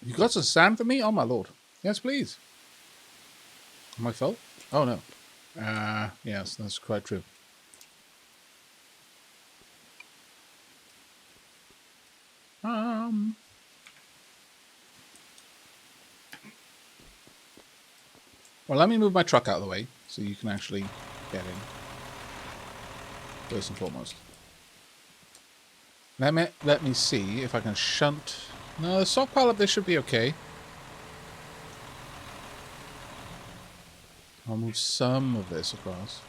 You got some sand for me? Oh, my lord. Yes, please. Am I full? Oh, no. Yes, that's quite true. Well, let me move my truck out of the way so you can actually get in. First and foremost. Let me see if I can shunt. No, the stockpile up there should be okay. I'll move some of this across.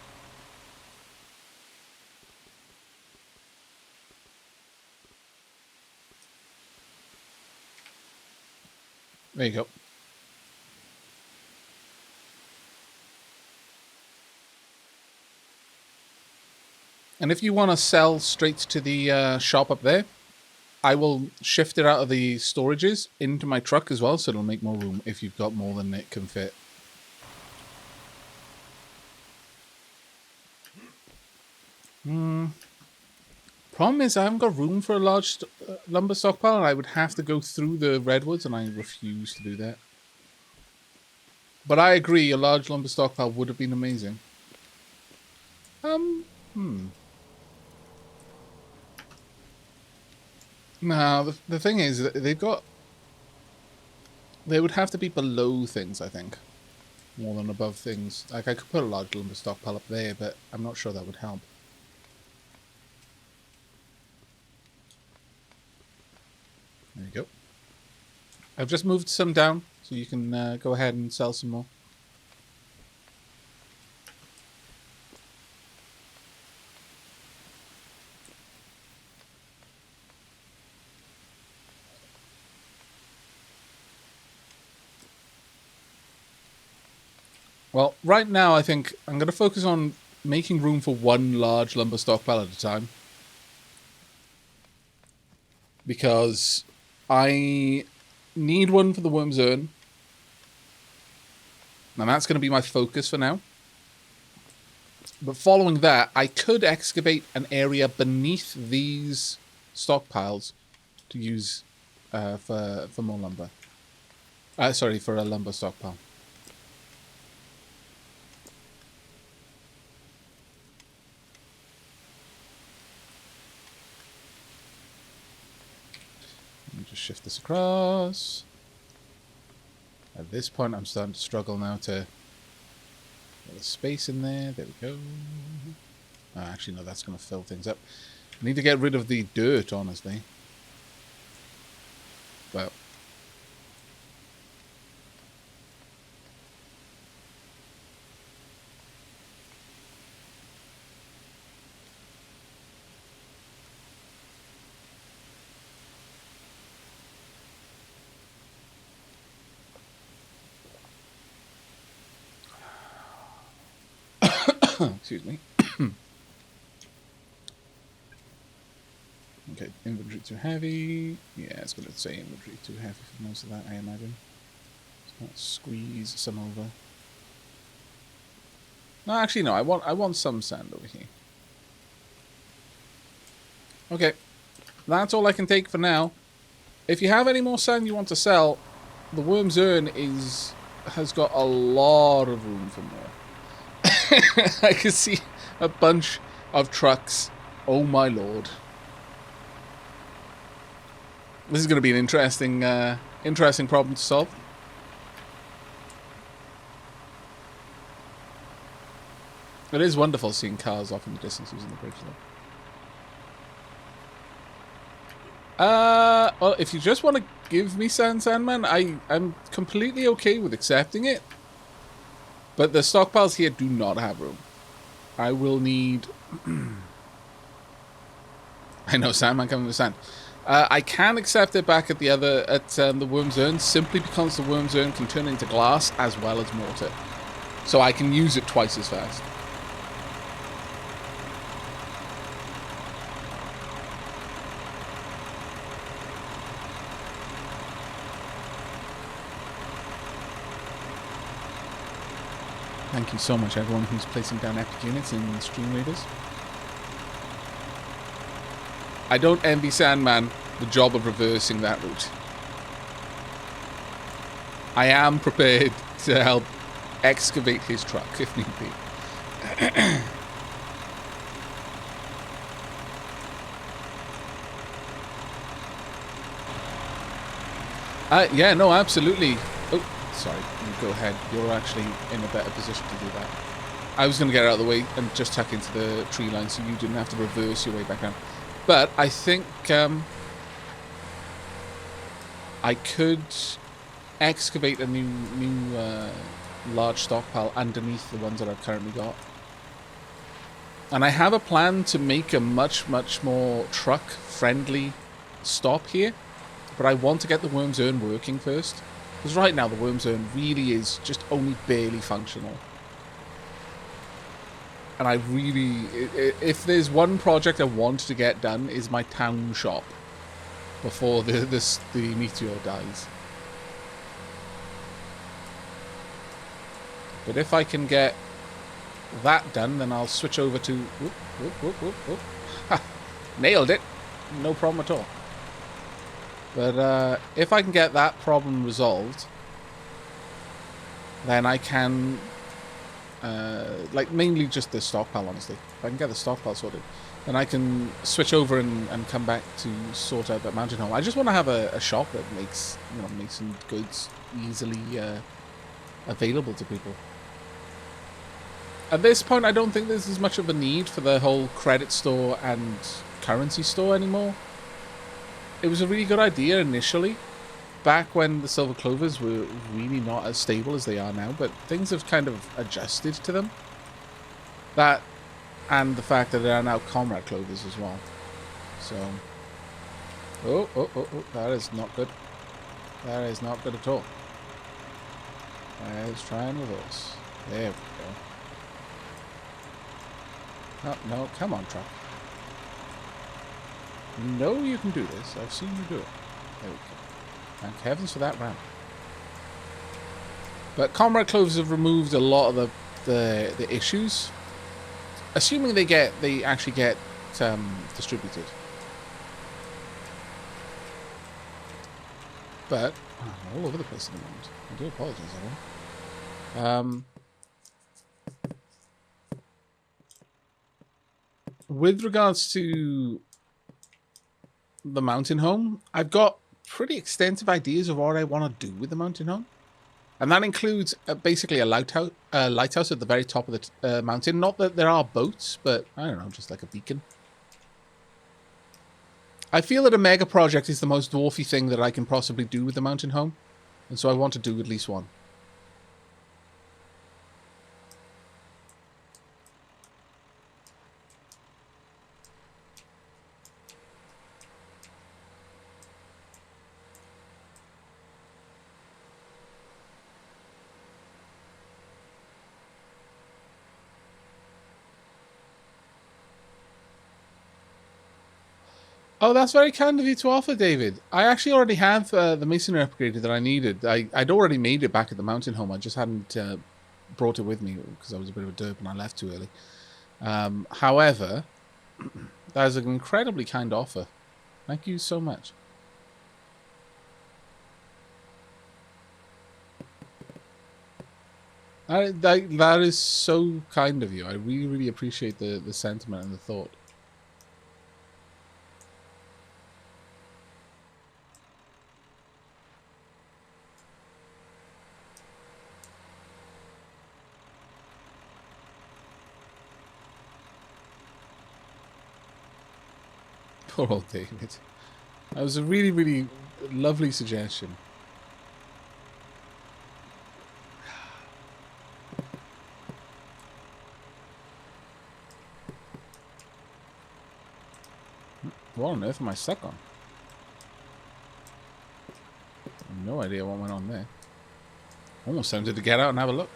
There you go. And if you want to sell straight to the shop up there, I will shift it out of the storages into my truck as well, so it'll make more room if you've got more than it can fit. Problem is, I haven't got room for a large lumber stockpile, and I would have to go through the redwoods, and I refuse to do that. But I agree, a large lumber stockpile would have been amazing. No, the thing is, they've got... They would have to be below things, I think. More than above things. Like, I could put a large lumber stockpile up there, but I'm not sure that would help. There you go. I've just moved some down, so you can go ahead and sell some more. Well, right now I think I'm going to focus on making room for one large lumber stockpile at a time. Because I need one for the Worm's Urn. And that's going to be my focus for now. But following that, I could excavate an area beneath these stockpiles to use for more lumber. Sorry, for a lumber stockpile. Let me just shift this across. At this point, I'm starting to struggle now to get a space in there. There we go. Oh, actually, no, that's going to fill things up. I need to get rid of the dirt, honestly. Well. Excuse me. Okay, inventory too heavy. Yeah, it's going to say inventory too heavy for most of that, I imagine. Let's squeeze some over. No, actually, no. I want some sand over here. Okay, that's all I can take for now. If you have any more sand you want to sell, the Worm's Urn has got a lot of room for more. I can see a bunch of trucks. Oh my lord. This is going to be an interesting problem to solve. It is wonderful seeing cars off in the distance using the bridge though. Well, if you just want to give me Sandman, I'm completely okay with accepting it. But the stockpiles here do not have room. I will need... I know, Sandman coming with sand. I can accept it back at the Worm's Urn simply because the Worm's Urn can turn into glass as well as mortar. So I can use it twice as fast. Thank you so much, everyone who's placing down epic units in Stream Raiders. I don't envy Sandman the job of reversing that route. I am prepared to help excavate his truck if need be. Yeah, no, absolutely. Oh, sorry. You go ahead. You're actually in a better position to do that. I was going to get out of the way and just tuck into the tree line so you didn't have to reverse your way back down. But I think I could excavate a new large stockpile underneath the ones that I've currently got. And I have a plan to make a much more truck-friendly stop here. But I want to get the Worm's Urn working first. Because right now the Worm's Urn really is just only barely functional. And I really... If there's one project I want to get done is my town shop. Before the meteor dies. But if I can get that done, then I'll switch over to... Whoop, whoop, whoop, whoop, whoop. Ha! Nailed it. No problem at all. But if I can get that problem resolved, then I can, like mainly just the stockpile, honestly. If I can get the stockpile sorted, then I can switch over and come back to sort out that mountain home. I just want to have a shop that makes, you know, makes some goods easily available to people. At this point, I don't think there's as much of a need for the whole credit store and currency store anymore. It was a really good idea initially, back when the Silver Clovers were really not as stable as they are now, but things have kind of adjusted to them. That, and the fact that there are now Comrade Clovers as well. So, oh, that is not good. That is not good at all. Let's try and reverse. There we go. Oh, no, come on, truck. No, you can do this. I've seen you do it. There we go. Thank heavens for that ramp. But Comrade Clovers have removed a lot of the issues. Assuming they actually get distributed. But I'm all over the place at the moment. I do apologize, everyone. With regards to the mountain home, I've got pretty extensive ideas of what I want to do with the mountain home. And that includes basically a lighthouse at the very top of the mountain. Not that there are boats, but I don't know, just like a beacon. I feel that a mega project is the most dwarfy thing that I can possibly do with the mountain home. And so I want to do at least one. Oh, that's very kind of you to offer, David. I actually already have the masonry upgrader that I needed. I'd already made it back at the mountain home. I just hadn't brought it with me because I was a bit of a derp and I left too early. However, that is an incredibly kind offer. Thank you so much. That is so kind of you. I really, really appreciate the sentiment and the thought. Poor old David. That was a really, really lovely suggestion. What on earth am I stuck on? I have no idea what went on there. Almost tempted to get out and have a look.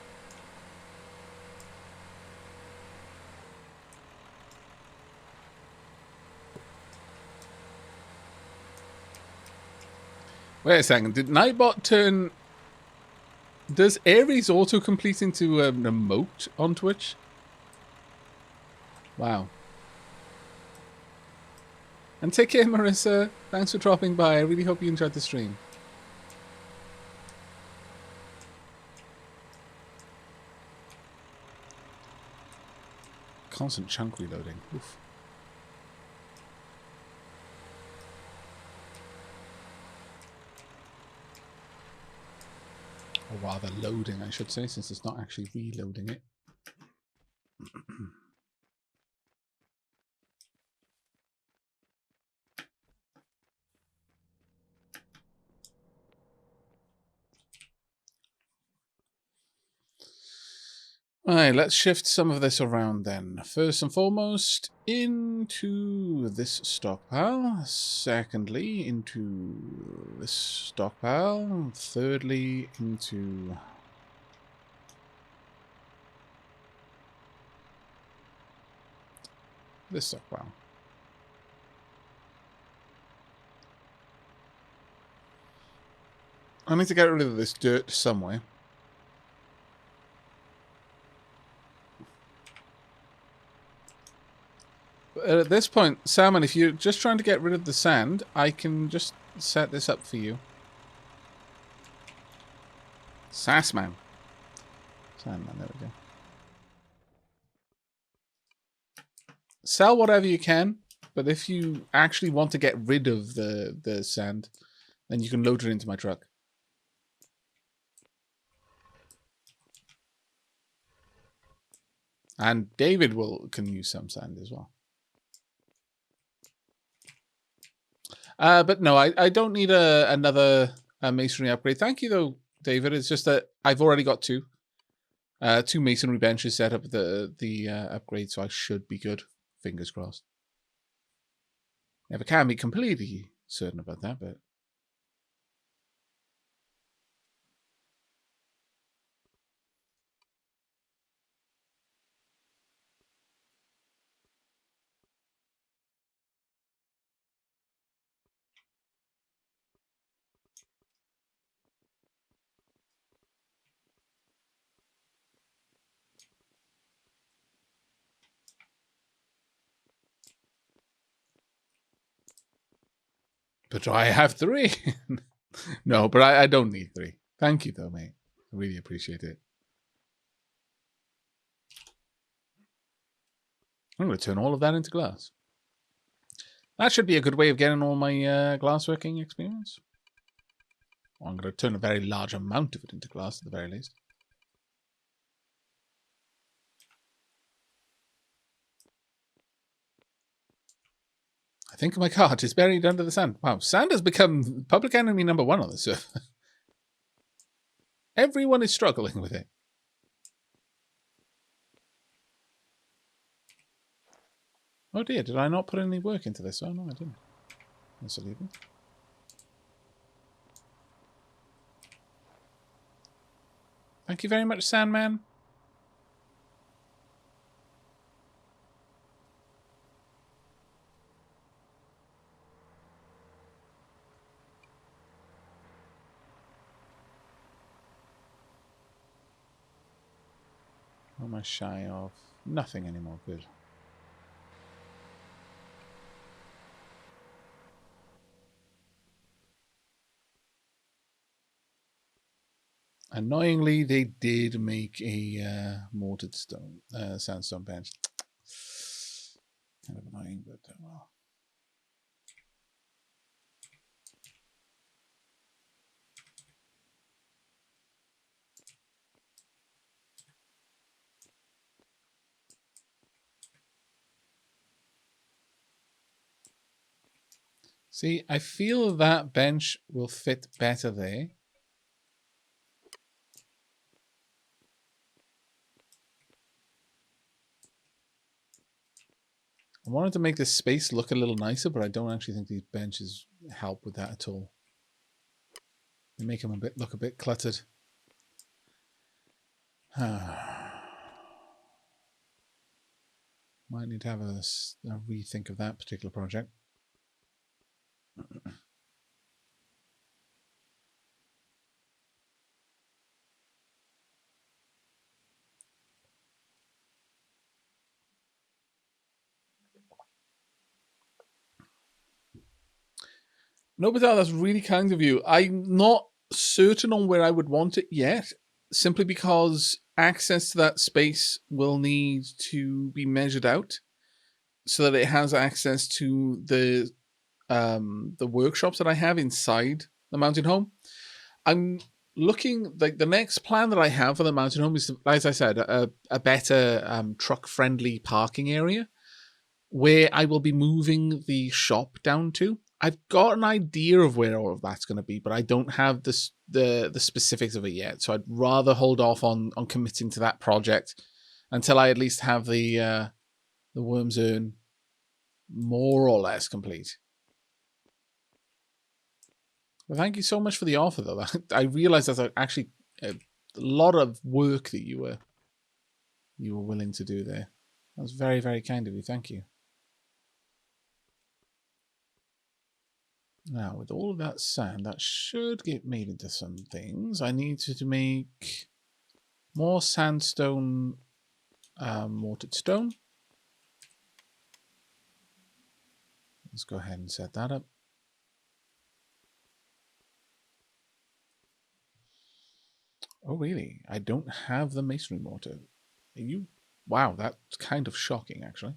Wait a second, did Nightbot turn... Does Ares autocomplete into an emote on Twitch? Wow. And take care, Marissa. Thanks for dropping by. I really hope you enjoyed the stream. constant chunk reloading. Oof. Or rather loading, I should say, since it's not actually reloading it. Alright, let's shift some of this around then. First and foremost, into this stockpile. Secondly, into this stockpile. Thirdly, into this stockpile. I need to get rid of this dirt somewhere. At this point, Salmon, if you're just trying to get rid of the sand, I can just set this up for you. Sassman. Sandman, there we go. Sell whatever you can, but if you actually want to get rid of the sand, then you can load it into my truck. And David can use some sand as well. But no, I don't need another masonry upgrade. Thank you, though, David. It's just that I've already got two masonry benches set up the upgrade, so I should be good. Fingers crossed. Never can be completely certain about that, but... But I have 3. No, but I don't need 3. Thank you, though, mate. I really appreciate it. I'm going to turn all of that into glass. That should be a good way of getting all my glassworking experience. Well, I'm going to turn a very large amount of it into glass, at the very least. I think my cart is buried under the sand. Wow, sand has become public enemy number 1 on this server. Everyone is struggling with it. Oh dear, did I not put any work into this? Oh no, I didn't. Let's leave it. Thank you very much, Sandman. What am I shy of? Nothing anymore. Good. Annoyingly, they did make a mortared stone, sandstone bench. Kind of annoying, but well. See, I feel that bench will fit better there. I wanted to make this space look a little nicer, but I don't actually think these benches help with that at all. They make them look a bit cluttered. Might need to have a rethink of that particular project. No, but that's really kind of you. I'm not certain on where I would want it yet, simply because access to that space will need to be measured out so that it has access to the workshops that I have inside the mountain home. I'm looking like the next plan that I have for the mountain home is, as I said, a better truck friendly parking area where I will be moving the shop down to. I've got an idea of where all of that's going to be, but I don't have the specifics of it yet. So I'd rather hold off on committing to that project until I at least have the Worm's Urn more or less complete. Well, thank you so much for the offer, though. I realized that's actually a lot of work that you were willing to do there. That was very, very kind of you. Thank you. Now, with all of that sand, that should get made into some things. I need to make more sandstone, mortared stone. Let's go ahead and set that up. Oh, really? I don't have the masonry mortar. Are you? Wow, that's kind of shocking, actually.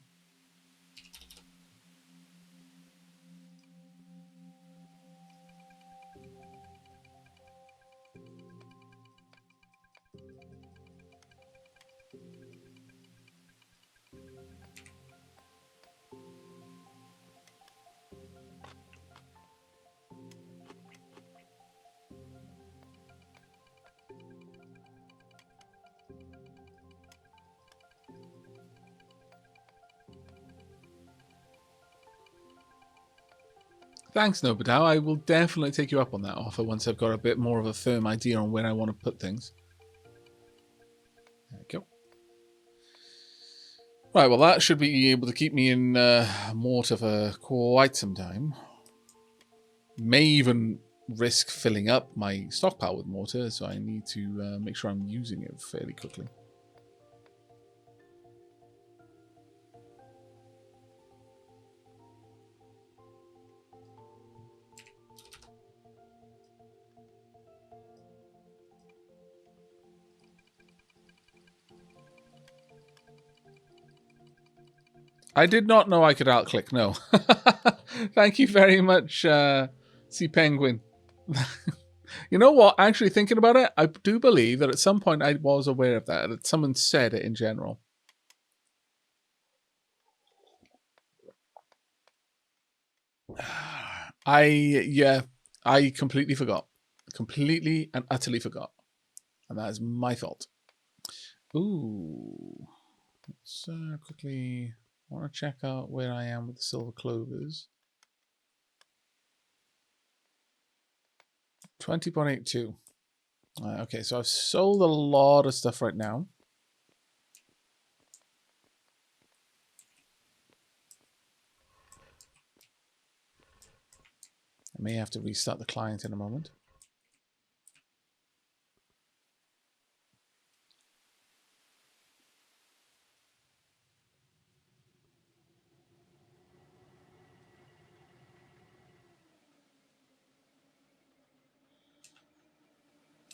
Thanks, Nobadao. I will definitely take you up on that offer once I've got a bit more of a firm idea on where I want to put things. There we go. Right, well, that should be able to keep me in mortar for quite some time. May even risk filling up my stockpile with mortar, so I need to make sure I'm using it fairly quickly. I did not know I could alt-click, no. Thank you very much, Sea Penguin. You know what? Actually, thinking about it, I do believe that at some point I was aware of that someone said it in general. I completely forgot. Completely and utterly forgot. And that is my fault. Ooh. Let's quickly... I want to check out where I am with the silver clovers. 20.82. Okay, so I've sold a lot of stuff right now. I may have to restart the client in a moment.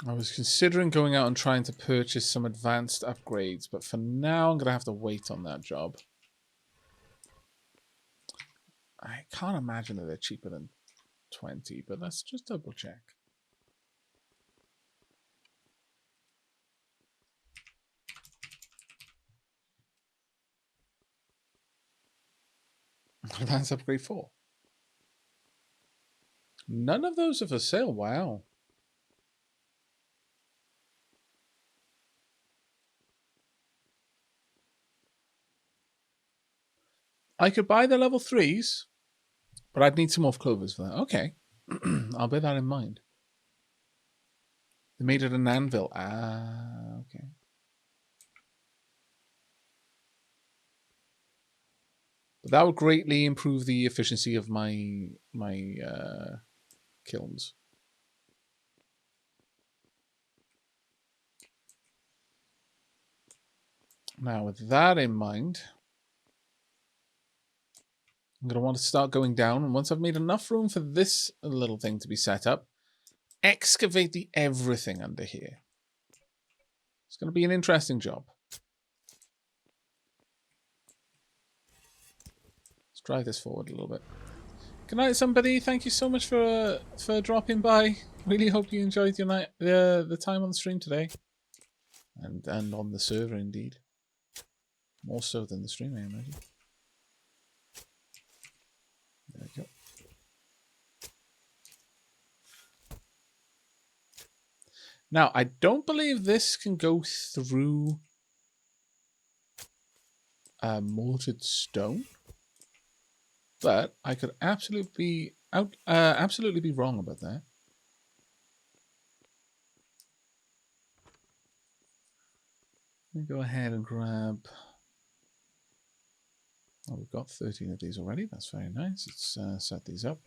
I was considering going out and trying to purchase some advanced upgrades, but for now I'm going to have to wait on that job. I can't imagine that they're cheaper than 20, but let's just double check. Advanced upgrade 4. None of those are for sale. Wow. I could buy the level 3s, but I'd need some more clovers for that. Okay. I'll bear that in mind. They made it an anvil. Ah, okay. But that would greatly improve the efficiency of my kilns. Now, with that in mind, I'm going to want to start going down. And once I've made enough room for this little thing to be set up, excavate the everything under here. It's going to be an interesting job. Let's drive this forward a little bit. Good night, somebody. Thank you so much for dropping by. Really hope you enjoyed your night, the time on the stream today, and on the server indeed. More so than the stream, I imagine. There we go. Now, I don't believe this can go through mortared stone, but I could absolutely be wrong about that. Let me go ahead and grab. Oh, we've got 13 of these already. That's very nice. Let's set these up.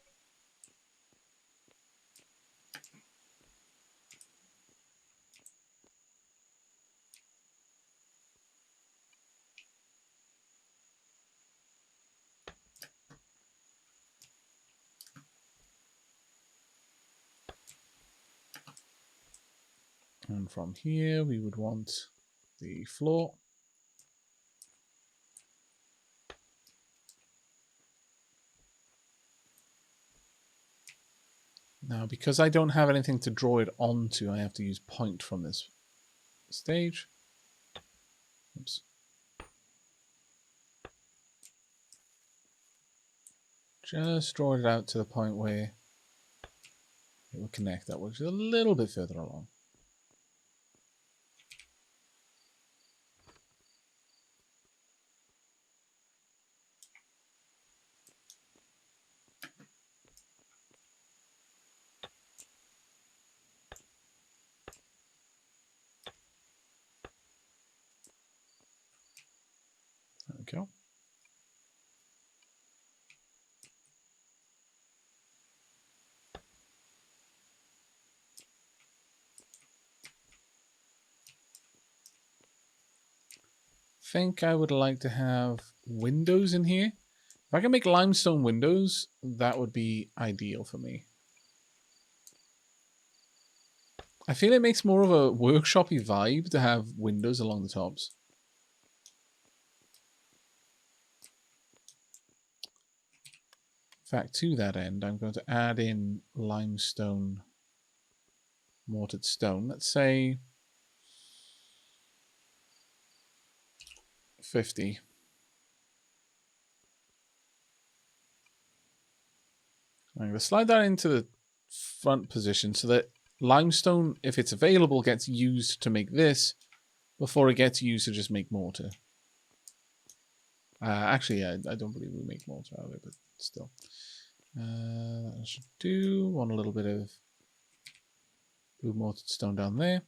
And from here, we would want the floor. Now, because I don't have anything to draw it onto, I have to use point from this stage. Oops. Just draw it out to the point where it will connect that, which is a little bit further along. There we go. I think I would like to have windows in here. If I can make limestone windows, that would be ideal for me. I feel it makes more of a workshop-y vibe to have windows along the tops. In fact, to that end, I'm going to add in limestone mortared stone. Let's say 50. I'm going to slide that into the front position so that limestone, if it's available, gets used to make this before it gets used to just make mortar. Actually, I don't believe we make mortar out of it, but still. I should do. Want a little bit of blue mortared stone down there.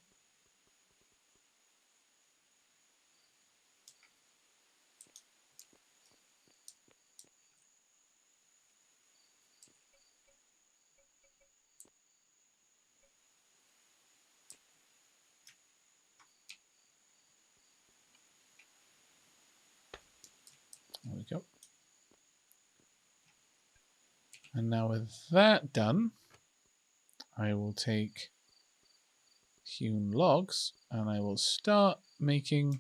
There we go. And now with that done, I will take hewn logs and I will start making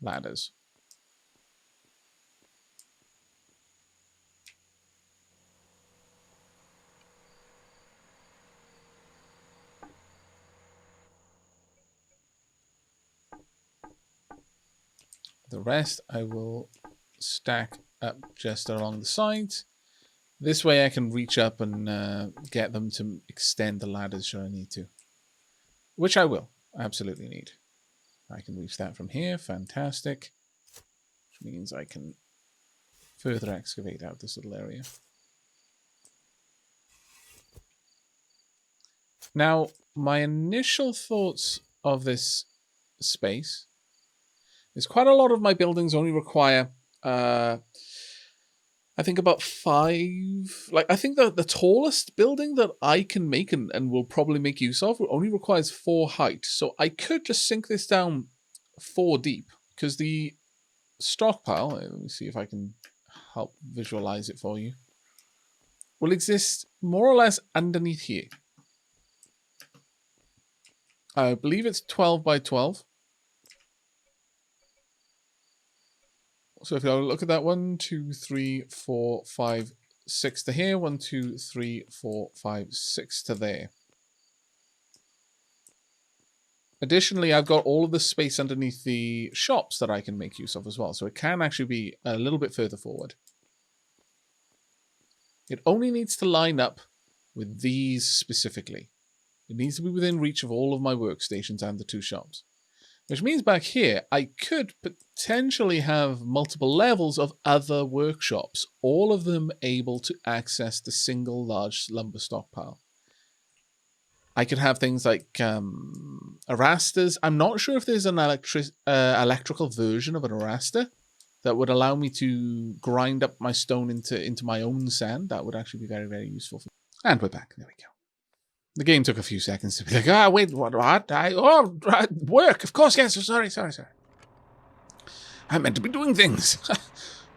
ladders. The rest I will stack up just along the sides. This way I can reach up and get them to extend the ladders should I need to. Which I will. Absolutely need. I can reach that from here. Fantastic. Which means I can further excavate out this little area. Now, my initial thoughts of this space is quite a lot of my buildings only require, I think about 5. Like, I think that the tallest building that I can make and will probably make use of only requires 4 height. So I could just sink this down 4 deep because the stockpile, let me see if I can help visualize it for you, will exist more or less underneath here. I believe it's 12 by 12. So if you look at that, 1, 2, 3, 4, 5, 6 to here, 1, 2, 3, 4, 5, 6 to there. Additionally, I've got all of the space underneath the shops that I can make use of as well. So it can actually be a little bit further forward. It only needs to line up with these specifically. It needs to be within reach of all of my workstations and the 2 shops. Which means back here, I could potentially have multiple levels of other workshops, all of them able to access the single large lumber stockpile. I could have things like arrasters. I'm not sure if there's an electrical version of an araster that would allow me to grind up my stone into my own sand. That would actually be very, very useful for me. And we're back. There we go. The game took a few seconds to be like, wait, what? Work, of course, yes, sorry. I meant to be doing things.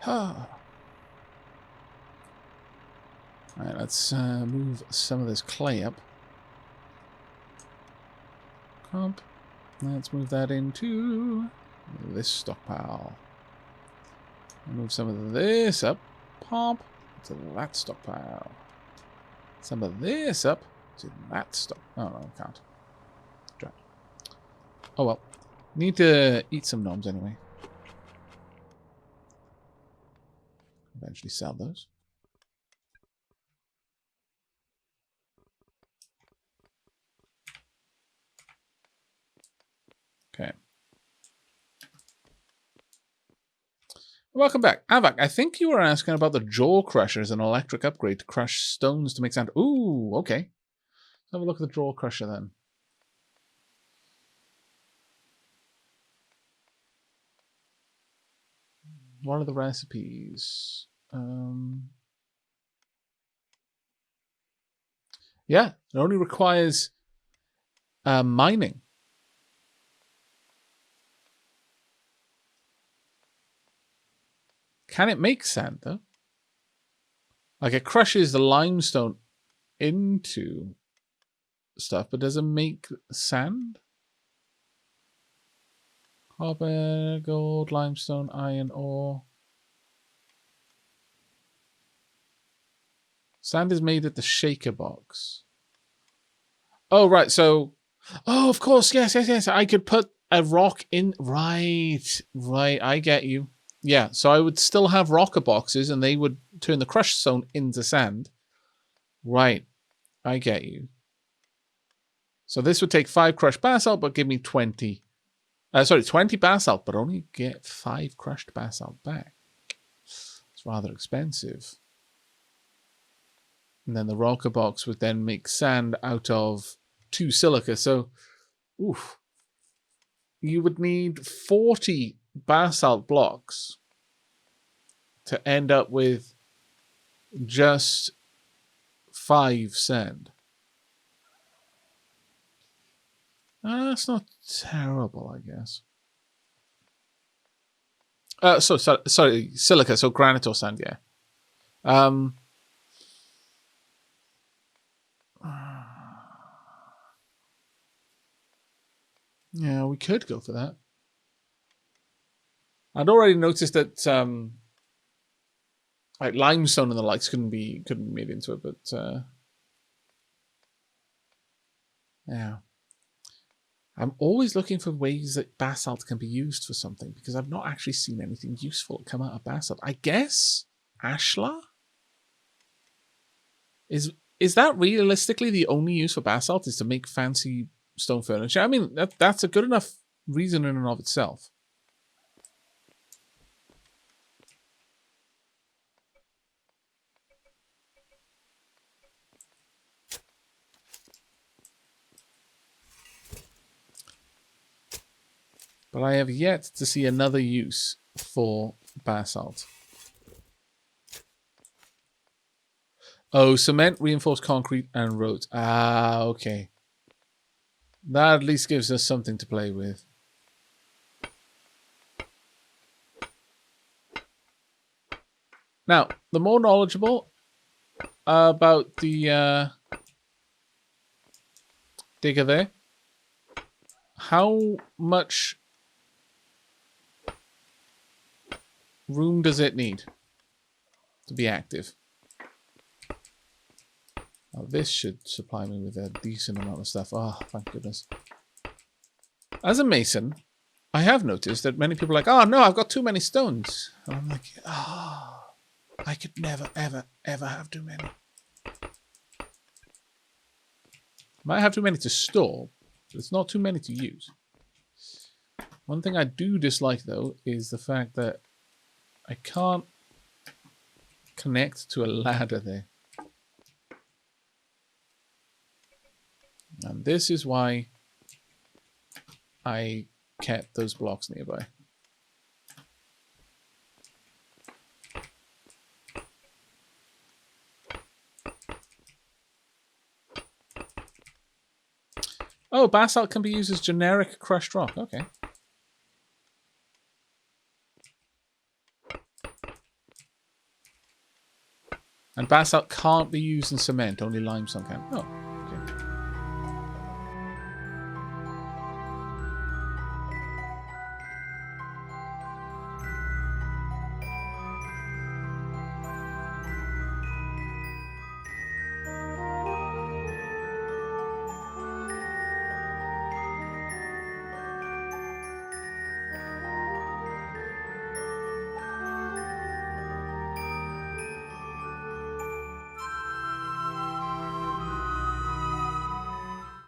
Alright, let's move some of this clay up. Let's move that into this stockpile. Move some of this up. Pop to that stockpile. Some of this up to that stock. Oh, no, I can't. Try. Oh, well. Need to eat some gnomes anyway. Eventually sell those. Okay. Welcome back. Aavak, I think you were asking about the jaw crusher as an electric upgrade to crush stones to make sand. Ooh, okay. Let's have a look at the jaw crusher then. What are the recipes? Yeah, it only requires mining. Can it make sand, though? Like, it crushes the limestone into stuff, but does it make sand? Copper, gold, limestone, iron ore. Sand is made at the shaker box. Oh, right, so... Oh, of course, yes. I could put a rock in... Right, I get you. Yeah, so I would still have rocker boxes and they would turn the crushed stone into sand. Right, I get you. So this would take 5 crushed basalt, but give me 20. 20 basalt, but only get 5 crushed basalt back. It's rather expensive. And then the rocker box would then make sand out of 2 silica. So, oof. You would need 40 basalt blocks to end up with just 5 sand. That's not terrible, I guess. Sorry, silica, so granite or sand, yeah. Yeah, we could go for that. I'd already noticed that like limestone and the likes couldn't be made into it, but yeah. I'm always looking for ways that basalt can be used for something because I've not actually seen anything useful come out of basalt. I guess ashlar? Is that realistically the only use for basalt is to make fancy stone furniture? I mean, that's a good enough reason in and of itself. But I have yet to see another use for basalt. Oh, cement, reinforced concrete, and roads. Ah, okay. That at least gives us something to play with. Now, the more knowledgeable about the digger there How much room does it need to be active? Oh, this should supply me with a decent amount of stuff. Oh, thank goodness. As a mason, I have noticed that many people are like, oh no, I've got too many stones. And I'm like, oh, I could never, ever, ever have too many. Might have too many to store, but it's not too many to use. One thing I do dislike, though, is the fact that I can't connect to a ladder there. And this is why I kept those blocks nearby. Oh, basalt can be used as generic crushed rock. Okay. And basalt can't be used in cement, only limestone can. Oh.